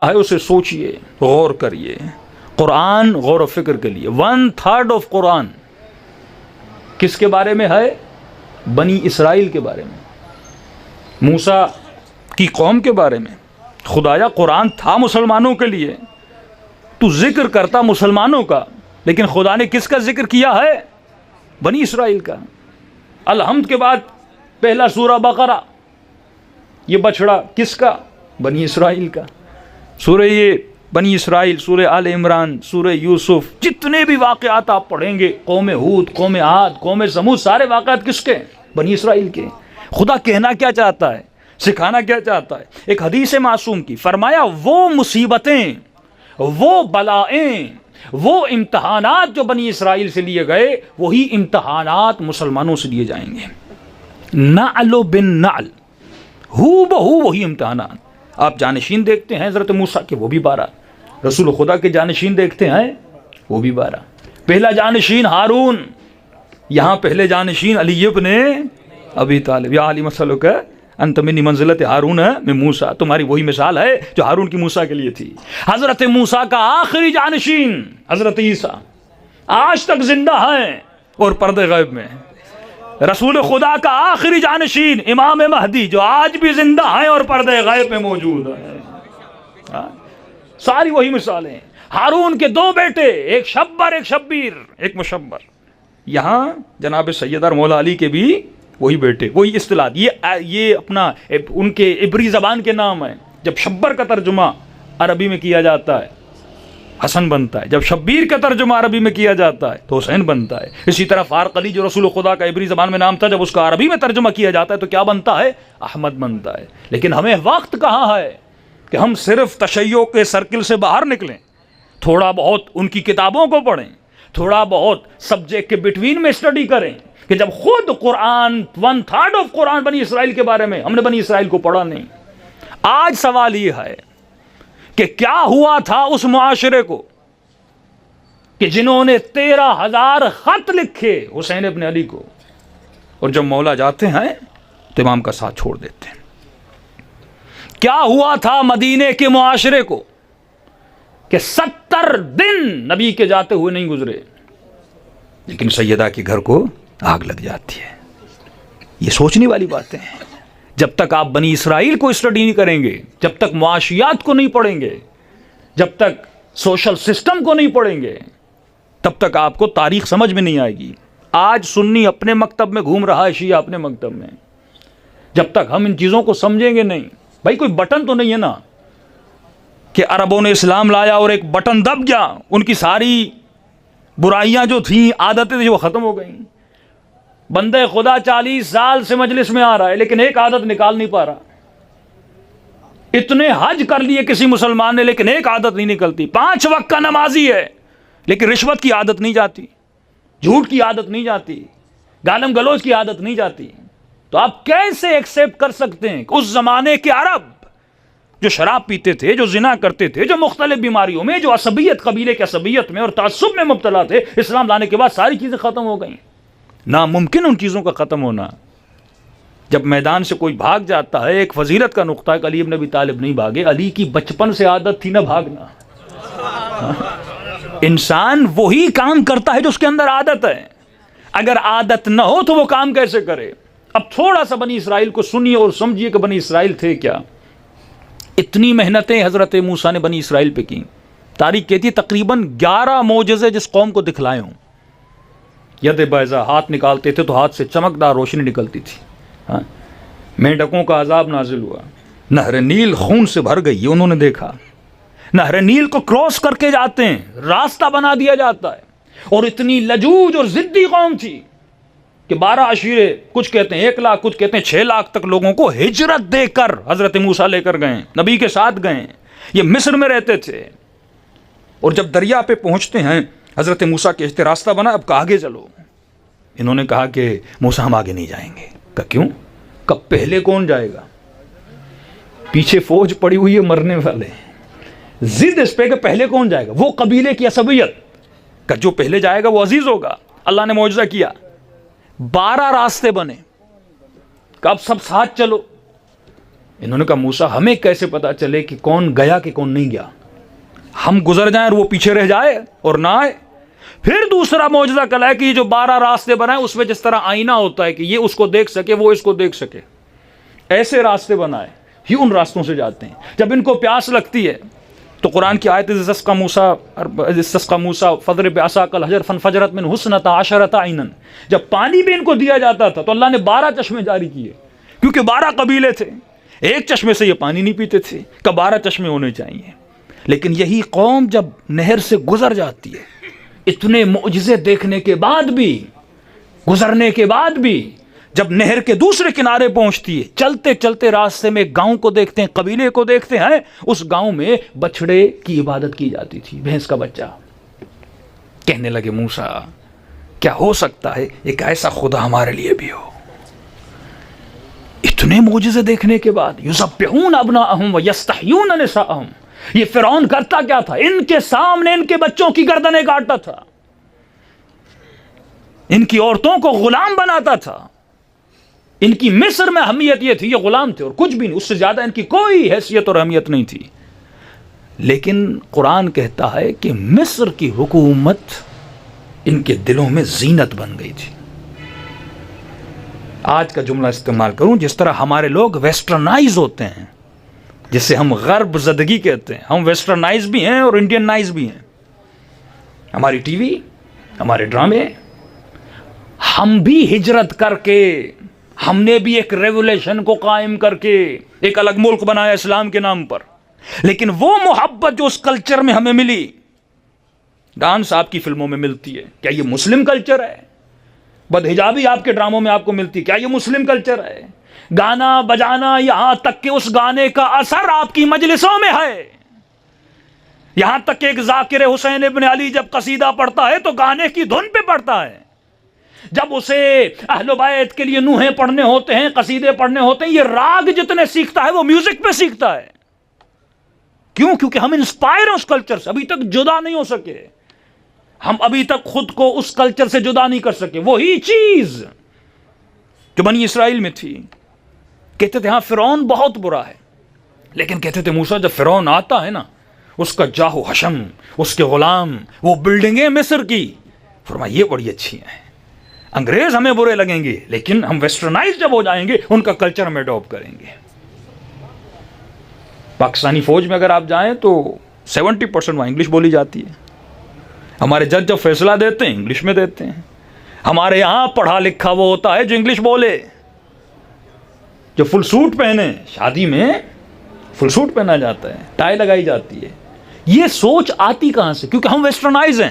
ہے اسے سوچئے، غور کریے. قرآن غور و فکر کے لیے. 1/3 آف قرآن کس کے بارے میں ہے؟ بنی اسرائیل کے بارے میں، موسیٰ کی قوم کے بارے میں. خدایا قرآن تھا مسلمانوں کے لیے، تو ذکر کرتا مسلمانوں کا، لیکن خدا نے کس کا ذکر کیا ہے؟ بنی اسرائیل کا. الحمد کے بعد پہلا سورہ بقرہ، یہ بچڑا کس کا؟ بنی اسرائیل کا. سورہ یہ بنی اسرائیل، سورہ آل عمران، سورہ یوسف، جتنے بھی واقعات آپ پڑھیں گے، قوم ہود، قوم عاد، قوم سمود، سارے واقعات کس کے؟ بنی اسرائیل کے. خدا کہنا کیا چاہتا ہے، سکھانا کیا چاہتا ہے؟ ایک حدیث معصوم کی فرمایا وہ مصیبتیں، وہ بلائیں، وہ امتحانات جو بنی اسرائیل سے لیے گئے، وہی امتحانات مسلمانوں سے لیے جائیں گے. نعل بن نعل، ہو بہو وہی امتحانات. آپ جانشین دیکھتے ہیں حضرت موسیٰ کے، وہ بھی 12. رسول خدا کے جانشین دیکھتے ہیں، وہ بھی 12. پہلا جانشین ہارون، یہاں پہلے جانشین علی ابن ابی طالب. یا علی مسلک انت منی منزلت ہارون میں موسیٰ، تمہاری وہی مثال ہے جو ہارون کی موسیٰ کے لیے تھی. حضرت موسیٰ کا آخری جانشین حضرت عیسیٰ آج تک زندہ ہیں اور پردے غیب میں. رسول خدا کا آخری جانشین امام مہدی جو آج بھی زندہ ہیں اور پردے غیب میں موجود ہیں. ساری وہی مثالیں. ہارون کے 2 بیٹے، ایک شبر، ایک شبیر، ایک مشبر. یہاں جناب سیدہ مولا علی کے بھی وہی بیٹے، وہی اصطلاح. یہ اپنا ان کے عبری زبان کے نام ہیں. جب شبر کا ترجمہ عربی میں کیا جاتا ہے حسن بنتا ہے، جب شبیر کا ترجمہ عربی میں کیا جاتا ہے تو حسین بنتا ہے. اسی طرح فارق علی جو رسول خدا کا عبری زبان میں نام تھا، جب اس کا عربی میں ترجمہ کیا جاتا ہے تو کیا بنتا ہے؟ احمد بنتا ہے. لیکن ہمیں وقت کہاں ہے کہ ہم صرف تشیع کے سرکل سے باہر نکلیں، تھوڑا بہت ان کی کتابوں کو پڑھیں، تھوڑا بہت سبجیکٹ کے بٹوین میں اسٹڈی کریں. کہ جب خود قرآن 1/3 آف قرآن بنی اسرائیل کے بارے میں، ہم نے بنی اسرائیل کو پڑھا نہیں. آج سوال یہ ہے کہ کیا ہوا تھا اس معاشرے کو کہ جنہوں نے 13,000 خط لکھے حسین ابن علی کو، اور جب مولا جاتے ہیں تو امام کا ساتھ چھوڑ دیتے ہیں. کیا ہوا تھا مدینے کے معاشرے کو کہ 70 دن نبی کے جاتے ہوئے نہیں گزرے، لیکن سیدہ کے گھر کو آگ لگ جاتی ہے. یہ سوچنے والی باتیں ہیں. جب تک آپ بنی اسرائیل کو اسٹڈی نہیں کریں گے، جب تک معاشیات کو نہیں پڑھیں گے، جب تک سوشل سسٹم کو نہیں پڑھیں گے، تب تک آپ کو تاریخ سمجھ میں نہیں آئے گی. آج سنی اپنے مکتب میں گھوم رہا ہے، شیعہ اپنے مکتب میں. جب تک ہم ان چیزوں کو سمجھیں گے نہیں. بھائی کوئی بٹن تو نہیں ہے نا کہ عربوں نے اسلام لایا اور ایک بٹن دب گیا، ان کی ساری برائیاں جو تھیں، عادتیں تھیں، وہ ختم ہو گئیں. بندے خدا 40 سال سے مجلس میں آ رہا ہے لیکن ایک عادت نکال نہیں پا رہا. اتنے حج کر لیے کسی مسلمان نے لیکن ایک عادت نہیں نکلتی. 5 وقت کا نمازی ہے لیکن رشوت کی عادت نہیں جاتی، جھوٹ کی عادت نہیں جاتی، گالم گلوچ کی عادت نہیں جاتی. تو آپ کیسے ایکسیپٹ کر سکتے ہیں کہ اس زمانے کے عرب جو شراب پیتے تھے، جو زنا کرتے تھے، جو مختلف بیماریوں میں، جو عصبیت، قبیلے کے عصبیت میں اور تعصب میں مبتلا تھے، اسلام لانے کے بعد ساری چیزیں ختم ہو گئیں؟ ناممکن ان چیزوں کا ختم ہونا. جب میدان سے کوئی بھاگ جاتا ہے، ایک فضیلت کا نقطہ ہے کہ علی ابن ابی طالب نہیں بھاگے. علی کی بچپن سے عادت تھی نہ بھاگنا. انسان وہی کام کرتا ہے جو اس کے اندر عادت ہے. اگر عادت نہ ہو تو وہ کام کیسے کرے؟ اب تھوڑا سا بنی اسرائیل کو سنیے اور سمجھیے کہ بنی اسرائیل تھے کیا. اتنی محنتیں حضرت موسیٰ نے بنی اسرائیل پہ کی. تاریخ کہتی ہے تقریباً 11 معجزے جس قوم کو دکھلائے ہوں. ید بیضا، ہاتھ نکالتے تھے تو ہاتھ سے چمکدار روشنی نکلتی تھی. مینڈکوں کا عذاب نازل ہوا، نہر نیل خون سے بھر گئی، یہ انہوں نے دیکھا. نہر نیل کو کراس کر کے جاتے ہیں، راستہ بنا دیا جاتا ہے. اور اتنی لجوج اور ضدی قوم تھی کہ 12 عشیرے، کچھ کہتے ہیں 1 لاکھ، کچھ کہتے ہیں 6 لاکھ تک لوگوں کو ہجرت دے کر حضرت موسیٰ لے کر گئے، نبی کے ساتھ گئے. یہ مصر میں رہتے تھے. اور جب دریا پہ پہنچتے ہیں حضرت موسیٰ کہتے راستہ بنا، اب آگے چلو. انہوں نے کہا کہ موسیٰ ہم آگے نہیں جائیں گے. کہا کیوں؟ کب پہلے کون جائے گا؟ پیچھے فوج پڑی ہوئی ہے مرنے والے. ضد اس پہ کہ پہلے کون جائے گا؟ وہ قبیلے کی عصبیت کہ جو پہلے جائے گا وہ عزیز ہوگا. اللہ نے معجزہ کیا، 12 راستے بنے کہ اب سب ساتھ چلو. انہوں نے کہا موسیٰ ہمیں کیسے پتا چلے کہ کون گیا کہ کون نہیں گیا؟ ہم گزر جائیں اور وہ پیچھے رہ جائے اور نہ آئے۔ پھر دوسرا معجزہ کلا ہے کہ یہ جو 12 راستے بنائے اس میں جس طرح آئینہ ہوتا ہے کہ یہ اس کو دیکھ سکے وہ اس کو دیکھ سکے، ایسے راستے بنائے، یہ ان راستوں سے جاتے ہیں۔ جب ان کو پیاس لگتی ہے تو قرآن کی آیت استسقى موسیٰ فاضرب بعصاک الحجر فانفجرت منہ اثنتا عشرۃ عینا، جب پانی بھی ان کو دیا جاتا تھا تو اللہ نے 12 چشمے جاری کیے، کیونکہ 12 قبیلے تھے، ایک چشمے سے یہ پانی نہیں پیتے تھے کہ 12 چشمے ہونے چاہیے۔ لیکن یہی قوم جب نہر سے گزر جاتی ہے، اتنے معجزے دیکھنے کے بعد بھی، گزرنے کے بعد بھی، جب نہر کے دوسرے کنارے پہنچتی ہے، چلتے چلتے راستے میں ایک گاؤں کو دیکھتے ہیں، قبیلے کو دیکھتے ہیں، اس گاؤں میں بچڑے کی عبادت کی جاتی تھی، بھینس کا بچہ۔ کہنے لگے موسیٰ کیا ہو سکتا ہے ایک ایسا خدا ہمارے لیے بھی ہو؟ اتنے معجزے دیکھنے کے بعد یذبحون ابناءہم ویستحیون نساءہم، یہ فرعون کرتا کیا تھا؟ ان کے سامنے ان کے بچوں کی گردنیں کاٹتا تھا، ان کی عورتوں کو غلام بناتا تھا۔ ان کی مصر میں اہمیت یہ تھی، یہ غلام تھے اور کچھ بھی نہیں، اس سے زیادہ ان کی کوئی حیثیت اور اہمیت نہیں تھی۔ لیکن قرآن کہتا ہے کہ مصر کی حکومت ان کے دلوں میں زینت بن گئی تھی۔ آج کا جملہ استعمال کروں، جس طرح ہمارے لوگ ویسٹرنائز ہوتے ہیں، جسے ہم غرب زدگی کہتے ہیں، ہم ویسٹرنائز بھی ہیں اور انڈینائز بھی ہیں۔ ہماری ٹی وی، ہمارے ڈرامے، ہم بھی ہجرت کر کے، ہم نے بھی ایک ریولیشن کو قائم کر کے ایک الگ ملک بنایا اسلام کے نام پر، لیکن وہ محبت جو اس کلچر میں ہمیں ملی، ڈانس آپ کی فلموں میں ملتی ہے، کیا یہ مسلم کلچر ہے؟ بدحجابی آپ کے ڈراموں میں آپ کو ملتی ہے، کیا یہ مسلم کلچر ہے؟ گانا بجانا، یہاں تک کہ اس گانے کا اثر آپ کی مجلسوں میں ہے، یہاں تک کہ ایک ذاکر حسین ابن علی جب قصیدہ پڑھتا ہے تو گانے کی دھن پہ پڑھتا ہے، جب اسے اہل بیت کے لیے نوحے پڑھنے ہوتے ہیں، قصیدے پڑھنے ہوتے ہیں، یہ راگ جتنے سیکھتا ہے وہ میوزک پہ سیکھتا ہے۔ کیوں؟ کیونکہ ہم انسپائر ہیں اس کلچر سے، ابھی تک جدا نہیں ہو سکے، ہم ابھی تک خود کو اس کلچر سے جدا نہیں کر سکے۔ وہی چیز جو بنی اسرائیل میں تھی، کہتے تھے ہاں فرعون بہت برا ہے، لیکن کہتے تھے موسیٰ جب فرعون آتا ہے نا، اس کا جاہ و حشم، اس کے غلام، وہ بلڈنگیں مصر کی، فرمایا یہ بڑی اچھی ہیں، انگریز ہمیں برے لگیں گے لیکن ہم ویسٹرنائز جب ہو جائیں گے ان کا کلچر ہم اڈاپٹ کریں گے۔ پاکستانی فوج میں اگر آپ جائیں تو 70% وہاں انگلش بولی جاتی ہے، ہمارے جج جب فیصلہ دیتے ہیں انگلش میں دیتے ہیں، ہمارے یہاں پڑھا لکھا وہ ہوتا ہے جو انگلش بولے، جو فل سوٹ پہنے، شادی میں فل سوٹ پہنا جاتا ہے، ٹائی لگائی جاتی ہے۔ یہ سوچ آتی کہاں سے؟ کیونکہ ہم ویسٹرنائز ہیں،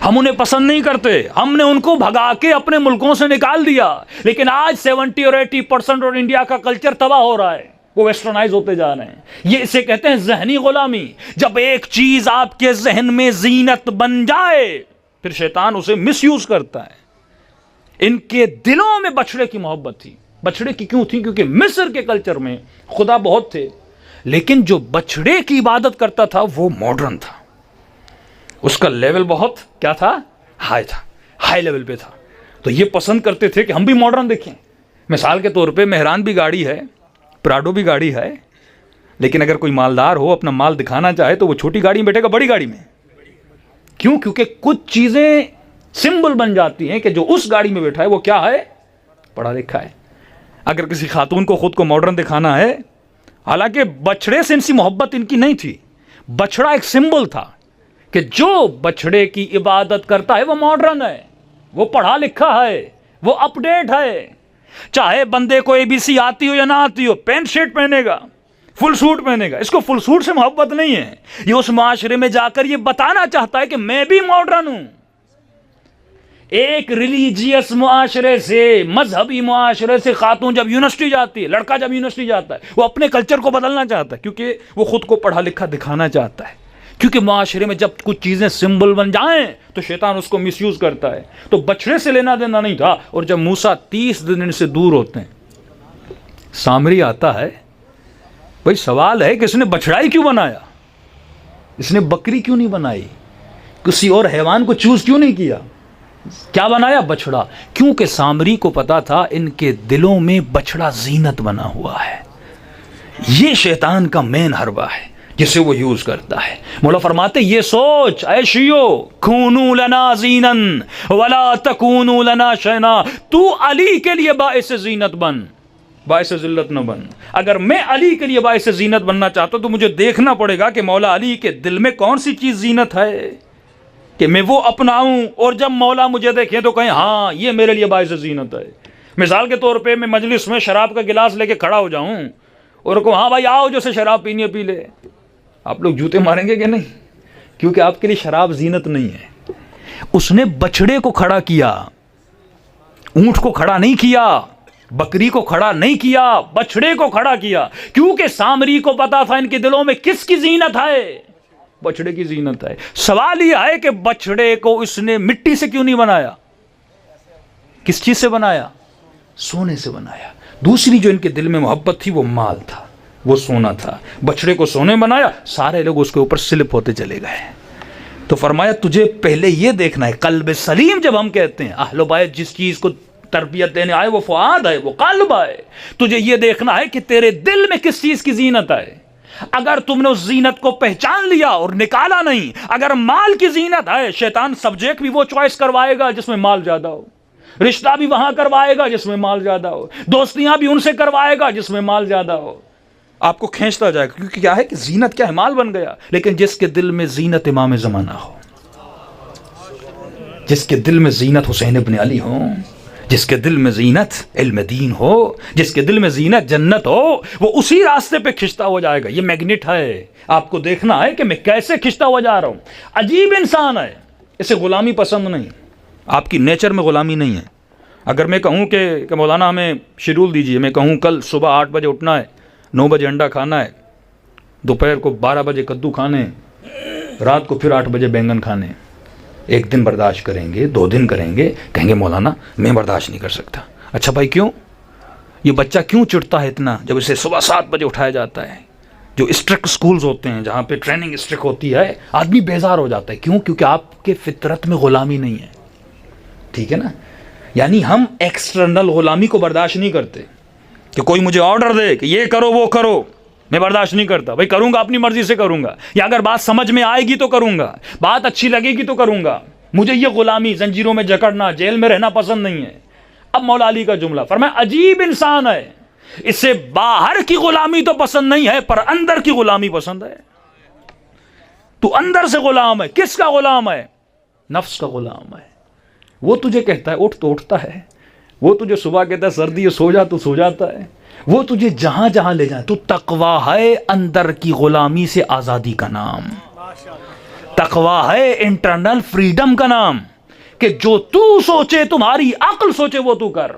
ہم انہیں پسند نہیں کرتے، ہم نے ان کو بھگا کے اپنے ملکوں سے نکال دیا، لیکن آج 70 اور 80% اور انڈیا کا کلچر تباہ ہو رہا ہے، وہ ویسٹرنائز ہوتے جا رہے ہیں۔ یہ اسے کہتے ہیں ذہنی غلامی۔ جب ایک چیز آپ کے ذہن میں زینت بن جائے پھر شیطان اسے مس یوز کرتا ہے۔ ان کے دلوں میں بچڑے کی محبت تھی۔ بچڑے کی کیوں تھی؟ کیونکہ مصر کے کلچر میں خدا بہت تھے، لیکن جو بچڑے کی عبادت کرتا تھا وہ ماڈرن تھا، اس کا لیول بہت کیا تھا؟ ہائی تھا، ہائی لیول پہ تھا۔ تو یہ پسند کرتے تھے کہ ہم بھی ماڈرن دیکھیں۔ مثال کے طور پہ مہران بھی گاڑی ہے، پراڈو بھی گاڑی ہے، لیکن اگر کوئی مالدار ہو اپنا مال دکھانا چاہے تو وہ چھوٹی گاڑی میں بیٹھے گا بڑی گاڑی میں۔ کیوں؟ کیونکہ کچھ چیزیں سمبل بن جاتی ہیں کہ جو اس گاڑی میں بیٹھا ہے وہ کیا ہے؟ پڑھا لکھا ہے۔ اگر کسی خاتون کو خود کو ماڈرن دکھانا ہے، حالانکہ بچڑے سے ان سی محبت ان کی نہیں تھی، بچڑا ایک سمبل تھا کہ جو بچڑے کی عبادت کرتا ہے وہ ماڈرن ہے، وہ پڑھا لکھا ہے، وہ اپ ڈیٹ ہے۔ چاہے بندے کو ABC آتی ہو یا نہ آتی ہو، پینٹ شرٹ پہنے گا، فل سوٹ پہنے گا۔ اس کو فل سوٹ سے محبت نہیں ہے، یہ اس معاشرے میں جا کر یہ بتانا چاہتا ہے کہ میں بھی ماڈرن ہوں۔ ایک ریلیجیس معاشرے سے، مذہبی معاشرے سے خاتون جب یونیورسٹی جاتی ہے، لڑکا جب یونیورسٹی جاتا ہے، وہ اپنے کلچر کو بدلنا چاہتا ہے، کیونکہ وہ خود کو پڑھا لکھا دکھانا چاہتا ہے۔ کیونکہ معاشرے میں جب کچھ چیزیں سمبل بن جائیں تو شیطان اس کو مس یوز کرتا ہے۔ تو بچڑے سے لینا دینا نہیں تھا۔ اور جب موسیٰ 30 دن ان سے دور ہوتے ہیں، سامری آتا ہے، بھائی سوال ہے کہ اس نے بچڑا ہی کیوں بنایا؟ اس نے بکری کیوں نہیں بنائی؟ کسی اور حیوان کو چوز کیوں نہیں کیا؟ کیا بنایا؟ بچڑا۔ کیونکہ سامری کو پتا تھا ان کے دلوں میں بچڑا زینت بنا ہوا ہے۔ یہ شیطان کا مین حربہ ہے جسے وہ یوز کرتا ہے. مولا فرماتے یہ سوچ اے شیعو کونوا لنا زینا ولا تکونوا لنا شینا، تو علی کے لیے باعث زینت بن، باعث ذلت نہ بن. اگر میں علی کے لیے باعث زینت بننا چاہتا ہوں تو مجھے دیکھنا پڑے گا کہ مولا علی کے دل میں کون سی چیز زینت ہے کہ میں وہ اپناؤں، اور جب مولا مجھے دیکھیں تو کہیں ہاں یہ میرے لیے باعث زینت ہے. مثال کے طور پہ میں مجلس میں شراب کا گلاس لے کے کھڑا ہو جاؤں اور کہوں ہاں بھائی آؤ جو سے شراب پینی ہے پی لے، آپ لوگ جوتے ماریں گے کہ نہیں؟ کیونکہ آپ کے لیے شراب زینت نہیں ہے. اس نے بچڑے کو کھڑا کیا، اونٹ کو کھڑا نہیں کیا، بکری کو کھڑا نہیں کیا، بچڑے کو کھڑا کیا، کیونکہ سامری کو پتا تھا ان کے دلوں میں کس کی زینت ہے، بچڑے کی زینت ہے. سوال یہ ہے کہ بچڑے کو اس نے مٹی سے کیوں نہیں بنایا؟ کس چیز سے بنایا؟ سونے سے بنایا. دوسری جو ان کے دل میں محبت تھی وہ مال تھا، وہ سونا تھا. بچڑے کو سونے بنایا، سارے لوگ اس کے اوپر سلپ ہوتے چلے گئے. تو فرمایا تجھے پہلے یہ دیکھنا ہے، قلب سلیم جب ہم کہتے ہیں، اہل بیت جس چیز کو تربیت دینے آئے وہ فؤاد ہے، وہ قلب ہے. تجھے یہ دیکھنا ہے کہ تیرے دل میں کس چیز کی زینت ہے. اگر تم نے اس زینت کو پہچان لیا اور نکالا نہیں، اگر مال کی زینت ہے، شیطان سبجیکٹ بھی وہ چوائس کروائے گا جس میں مال زیادہ ہو، رشتہ بھی وہاں کروائے گا جس میں مال زیادہ ہو، دوستیاں بھی ان سے کروائے گا جس میں مال زیادہ ہو. آپ کو کھینچتا جائے گا، کیونکہ کیا ہے کہ زینت کیا ہے، مال بن گیا. لیکن جس کے دل میں زینت امام زمانہ ہو، جس کے دل میں زینت حسین ابن علی ہو، جس کے دل میں زینت علم دین ہو، جس کے دل میں زینت جنت ہو، وہ اسی راستے پہ کھنچتا ہو جائے گا. یہ میگنیٹ ہے، آپ کو دیکھنا ہے کہ میں کیسے کھنچتا ہوا جا رہا ہوں. عجیب انسان ہے، اسے غلامی پسند نہیں، آپ کی نیچر میں غلامی نہیں ہے. اگر میں کہوں کہ مولانا ہمیں شیڈول دیجئے، میں کہوں کل صبح 8 بجے اٹھنا ہے، 9 بجے انڈا کھانا ہے، دوپہر کو 12 بجے کدو کھانے، رات کو پھر 8 بجے بینگن کھانے، ایک دن برداشت کریں گے، 2 دن کریں گے، کہیں گے مولانا میں برداشت نہیں کر سکتا. اچھا بھائی کیوں؟ یہ بچہ کیوں چڑھتا ہے اتنا جب اسے صبح 7 بجے اٹھایا جاتا ہے؟ جو اسٹرکٹ سکولز ہوتے ہیں جہاں پہ ٹریننگ اسٹرکٹ ہوتی ہے، آدمی بیزار ہو جاتا ہے. کیوں؟ کیونکہ آپ کے فطرت میں غلامی نہیں ہے. ٹھیک ہے نا؟ یعنی ہم ایکسٹرنل غلامی کو برداشت نہیں کرتے کہ کوئی مجھے آرڈر دے کہ یہ کرو وہ کرو، میں برداشت نہیں کرتا. بھائی کروں گا اپنی مرضی سے کروں گا، یا اگر بات سمجھ میں آئے گی تو کروں گا، بات اچھی لگے گی تو کروں گا. مجھے یہ غلامی، زنجیروں میں جکڑنا، جیل میں رہنا پسند نہیں ہے. اب مولا علی کا جملہ فرمایا عجیب انسان ہے، اسے باہر کی غلامی تو پسند نہیں ہے پر اندر کی غلامی پسند ہے. تو اندر سے غلام ہے. کس کا غلام ہے؟ نفس کا غلام ہے. وہ تجھے کہتا ہے اٹھ تو اٹھتا ہے، وہ تجھے صبح کہتا ہے سردی ہے سو جا تو سو جاتا ہے، وہ تجھے جہاں جہاں لے جائے. تو تقویٰ ہے اندر کی غلامی سے آزادی کا نام، تقویٰ ہے انٹرنل فریڈم کا نام، کہ جو تو سوچے تمہاری عقل سوچے وہ تو کر.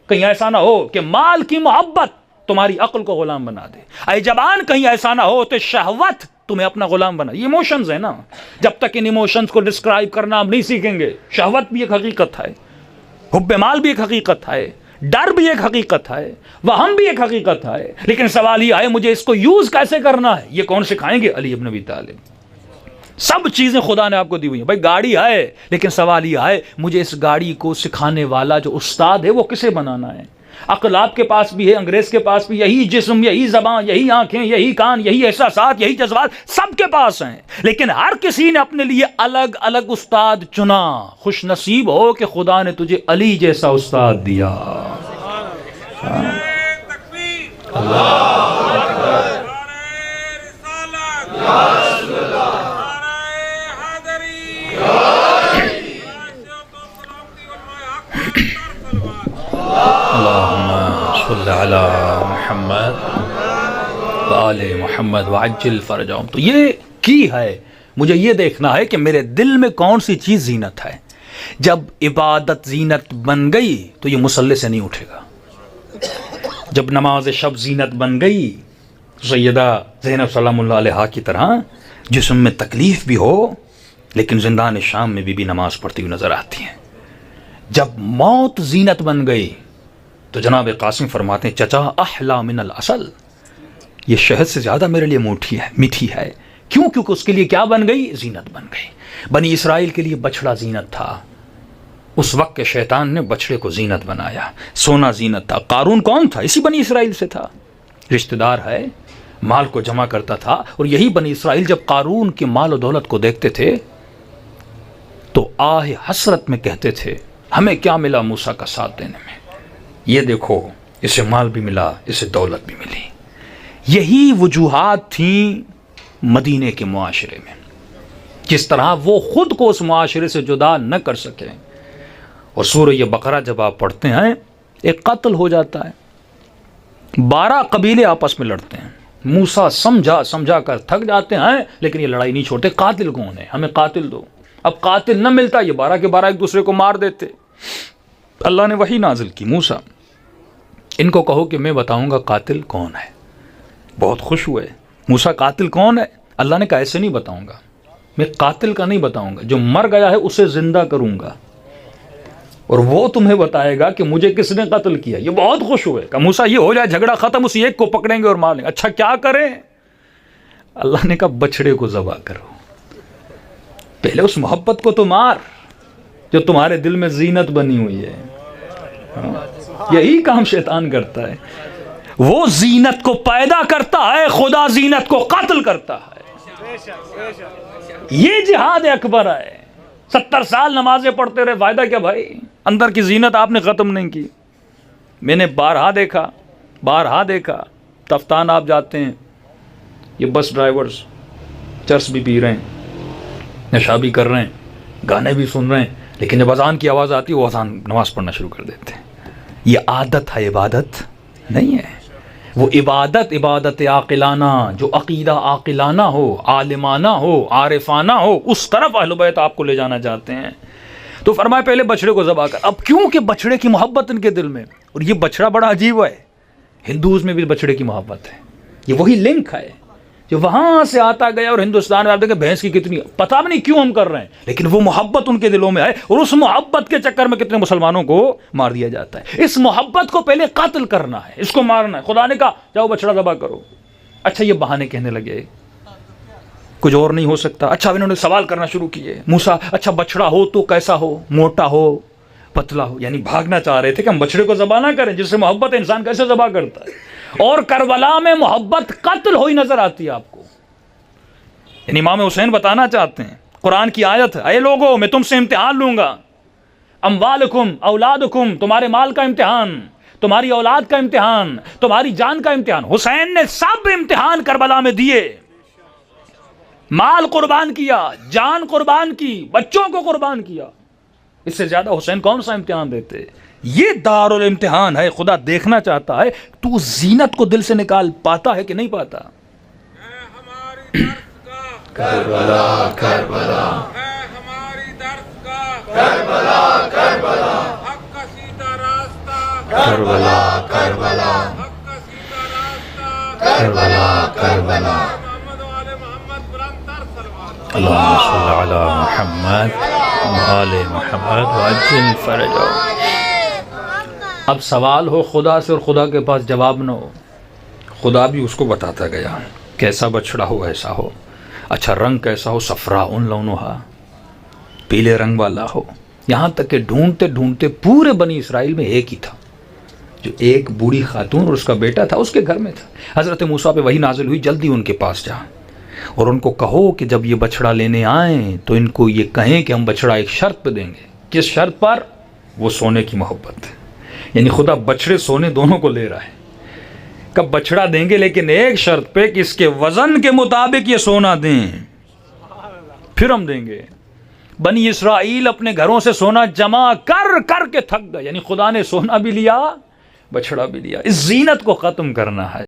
کہیں ایسا نہ ہو کہ مال کی محبت تمہاری عقل کو غلام بنا دے. اے جبان کہیں ایسا نہ ہو تو شہوت تمہیں اپنا غلام بنا. یہ ایموشنز ہیں نا، جب تک ان ایموشنز کو ڈسکرائب کرنا ہم نہیں سیکھیں گے. شہوت بھی ایک حقیقت ہے، حب مال بھی ایک حقیقت ہے، ڈر بھی ایک حقیقت ہے، وہم بھی ایک حقیقت ہے. لیکن سوال یہ ہے مجھے اس کو یوز کیسے کرنا ہے؟ یہ کون سکھائیں گے؟ علی ابن ابی طالب. سب چیزیں خدا نے آپ کو دی ہوئی ہیں. بھائی گاڑی ہے، لیکن سوال یہ ہے مجھے اس گاڑی کو سکھانے والا جو استاد ہے وہ کسے بنانا ہے؟ عقل آپ کے پاس بھی ہے، انگریز کے پاس بھی، یہی جسم، یہی زبان، یہی آنکھیں، یہی کان، یہی احساسات، یہی جذبات سب کے پاس ہیں. لیکن ہر کسی نے اپنے لیے الگ الگ استاد چنا. خوش نصیب ہو کہ خدا نے تجھے علی جیسا استاد دیا. صلی علی محمد وآل محمد وعجل فرجہم. تو یہ کی ہے، مجھے یہ دیکھنا ہے کہ میرے دل میں کون سی چیز زینت ہے. جب عبادت زینت بن گئی تو یہ مصلی سے نہیں اٹھے گا. جب نماز شب زینت بن گئی، سیدہ زینب سلام اللہ علیہا کی طرح جسم میں تکلیف بھی ہو لیکن زندان شام میں بھی نماز پڑھتی ہوئی نظر آتی ہیں. جب موت زینت بن گئی تو جناب قاسم فرماتے ہیں چچا احلا من العسل، یہ شہد سے زیادہ میرے لیے میٹھی ہے. کیوں؟ کیونکہ اس کے لیے کیا بن گئی؟ زینت بن گئی. بنی اسرائیل کے لیے بچڑا زینت تھا، اس وقت کے شیطان نے بچڑے کو زینت بنایا. سونا زینت تھا. قارون کون تھا؟ اسی بنی اسرائیل سے تھا، رشتہ دار ہے. مال کو جمع کرتا تھا، اور یہی بنی اسرائیل جب قارون کے مال و دولت کو دیکھتے تھے تو آہ حسرت میں کہتے تھے ہمیں کیا ملا موسیٰ کا ساتھ دینے میں، یہ دیکھو اسے مال بھی ملا، اسے دولت بھی ملی۔ یہی وجوہات تھیں مدینے کے معاشرے میں، جس طرح وہ خود کو اس معاشرے سے جدا نہ کر سکے۔ اور سورہ بقرہ جب آپ پڑھتے ہیں ایک قتل ہو جاتا ہے، 12 قبیلے آپس میں لڑتے ہیں، موسیٰ سمجھا کر تھک جاتے ہیں، لیکن یہ لڑائی نہیں چھوڑتے، قاتل کون ہے، ہمیں قاتل دو۔ اب قاتل نہ ملتا، یہ 12 کے 12 ایک دوسرے کو مار دیتے۔ اللہ نے وحی نازل کی، موسیٰ ان کو کہو کہ میں بتاؤں گا قاتل کون ہے۔ بہت خوش ہوئے، موسیٰ قاتل کون ہے؟ اللہ نے کہا ایسے نہیں بتاؤں گا، میں قاتل کا نہیں بتاؤں گا، جو مر گیا ہے اسے زندہ کروں گا، اور وہ تمہیں بتائے گا کہ مجھے کس نے قتل کیا۔ یہ بہت خوش ہوئے، کہ موسیٰ یہ ہو جائے جھگڑا ختم، اسی ایک کو پکڑیں گے اور مار لیں گے۔ اچھا کیا کریں؟ اللہ نے کہا بچڑے کو ذبح کرو، پہلے اس محبت کو تو مار جو تمہارے دل میں زینت بنی ہوئی ہے۔ یہی کام شیطان کرتا ہے، وہ زینت کو پیدا کرتا ہے، خدا زینت کو قتل کرتا ہے۔ یہ جہاد اکبر ہے۔ 70 سال نمازیں پڑھتے رہے، فائدہ کیا بھائی؟ اندر کی زینت آپ نے ختم نہیں کی۔ میں نے بارہا دیکھا تفتان آپ جاتے ہیں، یہ بس ڈرائیورز چرس بھی پی رہے ہیں، نشہ بھی کر رہے ہیں، گانے بھی سن رہے ہیں، لیکن جب اذان کی آواز آتی ہے وہ اذان نماز پڑھنا شروع کر دیتے ہیں۔ یہ عادت ہے، عبادت نہیں ہے۔ وہ عبادت عاقلانہ، جو عقیدہ عاقلانہ ہو، عالمانہ ہو، عارفانہ ہو، اس طرف اہل بیت آپ کو لے جانا چاہتے ہیں۔ تو فرمایا پہلے بچڑے کو ذبح کر۔ اب کیونکہ بچڑے کی محبت ان کے دل میں، اور یہ بچڑا بڑا عجیب ہے، ہندوز میں بھی بچڑے کی محبت ہے، یہ وہی لنک ہے جو وہاں سے آتا گیا، اور ہندوستان میں آپ دیکھیں بھینس کی کتنی، پتہ بھی نہیں کیوں ہم کر رہے ہیں، لیکن وہ محبت ان کے دلوں میں ہے، اور اس محبت کے چکر میں کتنے مسلمانوں کو مار دیا جاتا ہے۔ اس محبت کو پہلے قتل کرنا ہے، اس کو مارنا ہے۔ خدا نے کہا جاؤ بچڑا ذبح کرو۔ اچھا یہ بہانے کہنے لگے، کچھ اور نہیں ہو سکتا۔ اچھا انہوں نے سوال کرنا شروع کیے، موسیٰ اچھا بچڑا ہو تو کیسا ہو، موٹا ہو، پتلا ہو؟ یعنی بھاگنا چاہ رہے تھے کہ ہم بچڑے کو ذبح نہ کریں، جس سے محبت انسان کیسے ذبح کرتا ہے۔ اور کربلا میں محبت قتل ہوئی نظر آتی ہے آپ کو، یعنی امام حسین بتانا چاہتے ہیں، قرآن کی آیت ہے، اے لوگو میں تم سے امتحان لوں گا، اموالکم اولادکم، تمہارے مال کا امتحان، تمہاری اولاد کا امتحان، تمہاری جان کا امتحان۔ حسین نے سب امتحان کربلا میں دیے، مال قربان کیا، جان قربان کی، بچوں کو قربان کیا، اس سے زیادہ حسین کون سا امتحان دیتے؟ یہ دارالامتحان ہے۔ خدا دیکھنا چاہتا ہے تو اس زینت کو دل سے نکال پاتا ہے کہ نہیں پاتا۔ کربلا کربلا ہے ہماری درد کا کربلا کربلا، حق کا سیدھا راستہ کربلا کربلا حق کا سیدھا راستہ کربلا کربلا۔ محمد و آل محمد بلند تر صلوات۔ اللہم صل علی محمد و آل محمد وعجل فرجہ۔ اب سوال ہو خدا سے اور خدا کے پاس جواب نہ ہو، خدا بھی اس کو بتاتا گیا کیسا بچڑا ہو ایسا ہو، اچھا رنگ کیسا ہو، صفرا ان لونہا، پیلے رنگ والا ہو، یہاں تک کہ ڈھونڈتے ڈھونڈتے پورے بنی اسرائیل میں ایک ہی تھا، جو ایک بوڑھی خاتون اور اس کا بیٹا تھا، اس کے گھر میں تھا۔ حضرت موسیٰ پہ وحی نازل ہوئی، جلدی ان کے پاس جا اور ان کو کہو کہ جب یہ بچڑا لینے آئیں تو ان کو یہ کہیں کہ ہم بچڑا ایک شرط پہ دیں گے۔ کس شرط پر؟ وہ سونے کی محبت، یعنی خدا بچڑے سونے دونوں کو لے رہا ہے۔ کب بچڑا دیں گے لیکن ایک شرط پہ کہ اس کے وزن کے مطابق یہ سونا دیں، پھر ہم دیں گے۔ بنی اسرائیل اپنے گھروں سے سونا جمع کر کر کے تھک گئے، یعنی خدا نے سونا بھی لیا، بچڑا بھی لیا۔ اس زینت کو ختم کرنا ہے۔